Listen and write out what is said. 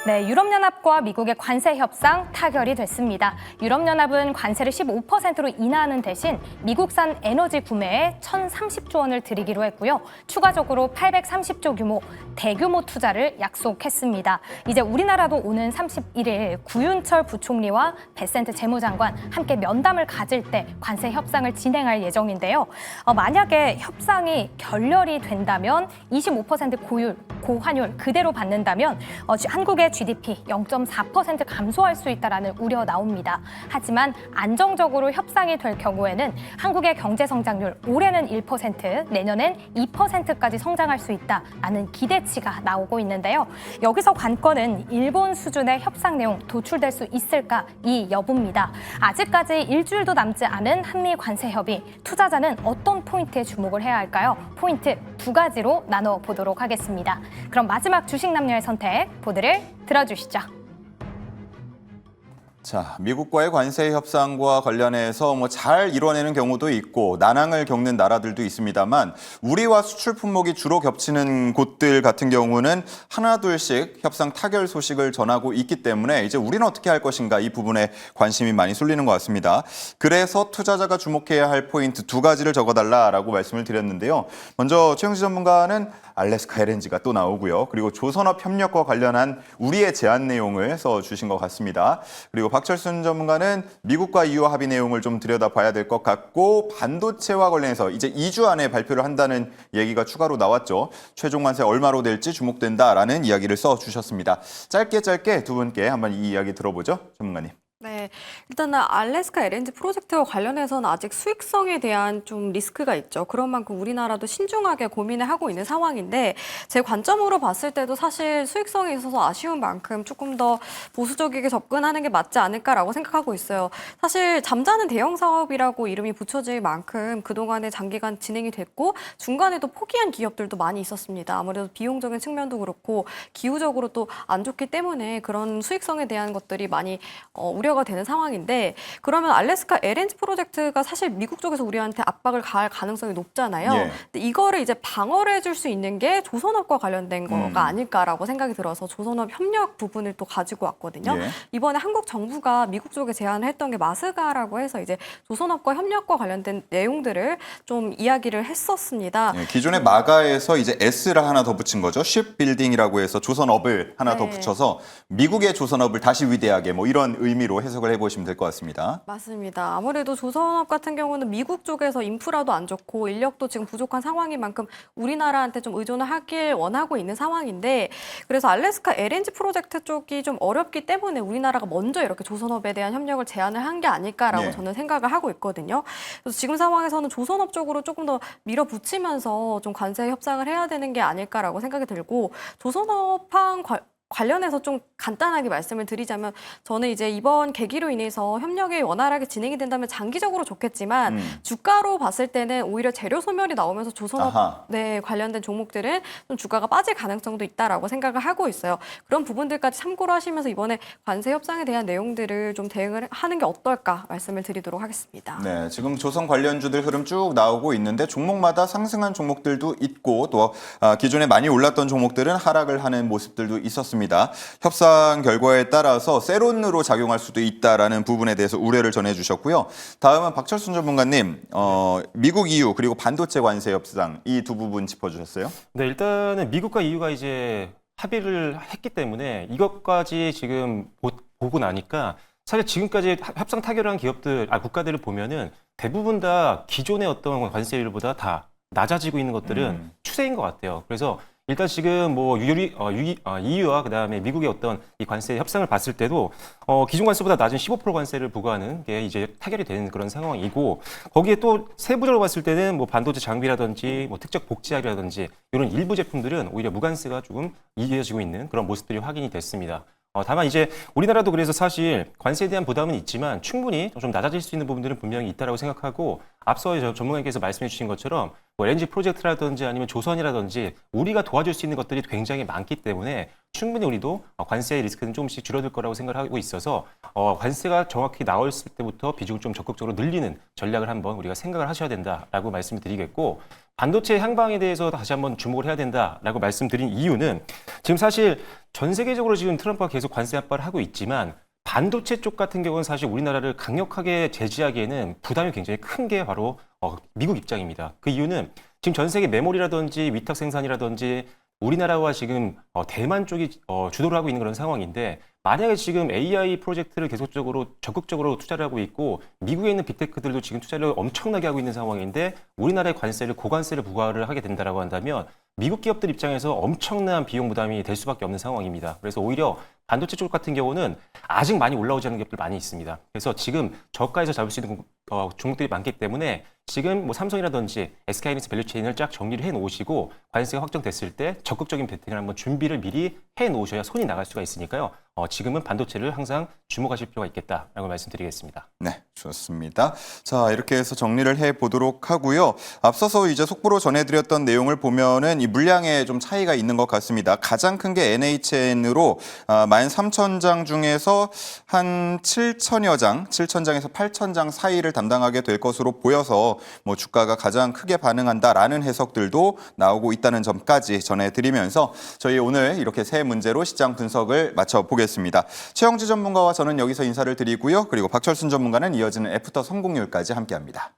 네, 유럽연합과 미국의 관세 협상 타결이 됐습니다. 유럽연합은 관세를 15%로 인하하는 대신 미국산 에너지 구매에 1,030조 원을 들이기로 했고요. 추가적으로 830조 규모 대규모 투자를 약속했습니다. 이제 우리나라도 오는 31일 구윤철 부총리와 베센트 재무장관 함께 면담을 가질 때 관세 협상을 진행할 예정인데요. 만약에 협상이 결렬이 된다면 25% 고환율 그대로 받는다면 한국의 GDP 0.4% 감소할 수 있다라는 우려 나옵니다. 하지만 안정적으로 협상이 될 경우에는 한국의 경제 성장률 올해는 1%, 내년엔 2%까지 성장할 수 있다라는 기대치가 나오고 있는데요. 여기서 관건은 일본 수준의 협상 내용 도출될 수 있을까 이 여부입니다. 아직까지 일주일도 남지 않은 한미 관세 협의, 투자자는 어떤 포인트에 주목을 해야 할까요? 포인트 두 가지로 나눠보도록 하겠습니다. 그럼 마지막 주식 남녀의 선택 보드를 들어주시죠. 자, 미국과의 관세 협상과 관련해서 잘 이뤄내는 경우도 있고 난항을 겪는 나라들도 있습니다만 우리와 수출 품목이 주로 겹치는 곳들 같은 경우는 하나둘씩 협상 타결 소식을 전하고 있기 때문에 이제 우리는 어떻게 할 것인가 이 부분에 관심이 많이 쏠리는 것 같습니다. 그래서 투자자가 주목해야 할 포인트 두 가지를 적어달라라고 말씀을 드렸는데요. 먼저 최영지 전문가는 알래스카 LNG가 또 나오고요. 그리고 조선업 협력과 관련한 우리의 제안 내용을 써주신 것 같습니다. 그리고 박철순 전문가는 미국과 EU 합의 내용을 좀 들여다봐야 될 것 같고 반도체와 관련해서 이제 2주 안에 발표를 한다는 얘기가 추가로 나왔죠. 최종 관세 얼마로 될지 주목된다라는 이야기를 써주셨습니다. 짧게 두 분께 한번 이 이야기 들어보죠. 전문가님. 네, 일단은 알래스카 LNG 프로젝트와 관련해서는 아직 수익성에 대한 좀 리스크가 있죠. 그런 만큼 우리나라도 신중하게 고민을 하고 있는 상황인데 제 관점으로 봤을 때도 사실 수익성에 있어서 아쉬운 만큼 조금 더 보수적이게 접근하는 게 맞지 않을까라고 생각하고 있어요. 사실 잠자는 대형 사업이라고 이름이 붙여질 만큼 그동안에 장기간 진행이 됐고 중간에도 포기한 기업들도 많이 있었습니다. 아무래도 비용적인 측면도 그렇고 기후적으로 또 안 좋기 때문에 그런 수익성에 대한 것들이 많이 우려가 되는 상황인데 그러면 알래스카 LNG 프로젝트가 사실 미국 쪽에서 우리한테 압박을 가할 가능성이 높잖아요. 예. 근데 이거를 이제 방어를 해줄 수 있는 게 조선업과 관련된 거가 아닐까라고 생각이 들어서 조선업 협력 부분을 또 가지고 왔거든요. 예. 이번에 한국 정부가 미국 쪽에 제안을 했던 게 마스가라고 해서 이제 조선업과 협력과 관련된 내용들을 좀 이야기를 했었습니다. 예, 기존의 마가에서 이제 S를 하나 더 붙인 거죠. 쉽빌딩이라고 해서 조선업을 하나 더 네. 붙여서 미국의 조선업을 다시 위대하게 이런 의미로 해석을 해보시면 될 것 같습니다. 맞습니다. 아무래도 조선업 같은 경우는 미국 쪽에서 인프라도 안 좋고 인력도 지금 부족한 상황인 만큼 우리나라한테 좀 의존을 하길 원하고 있는 상황인데 그래서 알래스카 LNG 프로젝트 쪽이 좀 어렵기 때문에 우리나라가 먼저 이렇게 조선업에 대한 협력을 제안을 한 게 아닐까라고 예. 저는 생각을 하고 있거든요. 그래서 지금 상황에서는 조선업 쪽으로 조금 더 밀어붙이면서 좀 관세 협상을 해야 되는 게 아닐까라고 생각이 들고 조선업황 관련해서 좀 간단하게 말씀을 드리자면 저는 이제 이번 계기로 인해서 협력이 원활하게 진행이 된다면 장기적으로 좋겠지만 주가로 봤을 때는 오히려 재료 소멸이 나오면서 조선업 관련된 종목들은 좀 주가가 빠질 가능성도 있다라고 생각을 하고 있어요. 그런 부분들까지 참고로 하시면서 이번에 관세 협상에 대한 내용들을 좀 대응을 하는 게 어떨까 말씀을 드리도록 하겠습니다. 네, 지금 조선 관련주들 흐름 쭉 나오고 있는데 종목마다 상승한 종목들도 있고 또 기존에 많이 올랐던 종목들은 하락을 하는 모습들도 있었습니다. 협상 결과에 따라서 세론으로 작용할 수도 있다라는 부분에 대해서 우려를 전해주셨고요. 다음은 박철순 전문가님, 미국 EU 그리고 반도체 관세 협상 이 두 부분 짚어주셨어요. 네, 일단은 미국과 EU가 이제 합의를 했기 때문에 이것까지 지금 보고 나니까 사실 지금까지 협상 타결한 국가들을 보면은 대부분 다 기존의 어떤 관세율보다 다 낮아지고 있는 것들은 추세인 것 같아요. 그래서 일단 지금 EU와 그다음에 미국의 어떤 이 관세 협상을 봤을 때도 기존 관세보다 낮은 15% 관세를 부과하는 게 이제 타결이 되는 그런 상황이고 거기에 또 세부적으로 봤을 때는 반도체 장비라든지 특정 복제약이라든지 이런 일부 제품들은 오히려 무관세가 조금 이어지고 있는 그런 모습들이 확인이 됐습니다. 다만 이제 우리나라도 그래서 사실 관세에 대한 부담은 있지만 충분히 좀 낮아질 수 있는 부분들은 분명히 있다고 생각하고 앞서 전문가님께서 말씀해 주신 것처럼 LNG 프로젝트라든지 아니면 조선이라든지 우리가 도와줄 수 있는 것들이 굉장히 많기 때문에 충분히 우리도 관세 리스크는 조금씩 줄어들 거라고 생각을 하고 있어서 관세가 정확히 나왔을 때부터 비중을 좀 적극적으로 늘리는 전략을 한번 우리가 생각을 하셔야 된다라고 말씀을 드리겠고 반도체 향방에 대해서 다시 한번 주목을 해야 된다라고 말씀드린 이유는 지금 사실 전 세계적으로 지금 트럼프가 계속 관세 압박을 하고 있지만 반도체 쪽 같은 경우는 사실 우리나라를 강력하게 제지하기에는 부담이 굉장히 큰 게 바로 미국 입장입니다. 그 이유는 지금 전 세계 메모리라든지 위탁 생산이라든지 우리나라와 지금 대만 쪽이 주도를 하고 있는 그런 상황인데 만약에 지금 AI 프로젝트를 계속적으로 적극적으로 투자를 하고 있고 미국에 있는 빅테크들도 지금 투자를 엄청나게 하고 있는 상황인데 우리나라의 관세를 고관세를 부과를 하게 된다라고 한다면 미국 기업들 입장에서 엄청난 비용 부담이 될 수밖에 없는 상황입니다. 그래서 오히려 반도체 쪽 같은 경우는 아직 많이 올라오지 않은 기업들 많이 있습니다. 그래서 지금 저가에서 잡을 수 있는 종목들이 많기 때문에 지금 뭐 삼성이라든지 SK하이닉스 밸류체인을 쫙 정리를 해놓으시고 관세가 확정됐을 때 적극적인 베팅을 한번 준비를 미리 해놓으셔야 손이 나갈 수가 있으니까요. 지금은 반도체를 항상 주목하실 필요가 있겠다라고 말씀드리겠습니다. 네, 좋습니다. 자, 이렇게 해서 정리를 해보도록 하고요. 앞서서 이제 속보로 전해드렸던 내용을 보면은 이 물량에 좀 차이가 있는 것 같습니다. 가장 큰 게 NHN으로 13,000장 중에서 한 7,000여 장, 7,000장에서 8,000장 사이를 담당하게 될 것으로 보여서 뭐 주가가 가장 크게 반응한다라는 해석들도 나오고 있다는 점까지 전해드리면서 저희 오늘 이렇게 세 문제로 시장 분석을 마쳐보겠습니다. 최영지 전문가와 저는 여기서 인사를 드리고요. 그리고 박철순 전문가는 이어지는 애프터 성공률까지 함께합니다.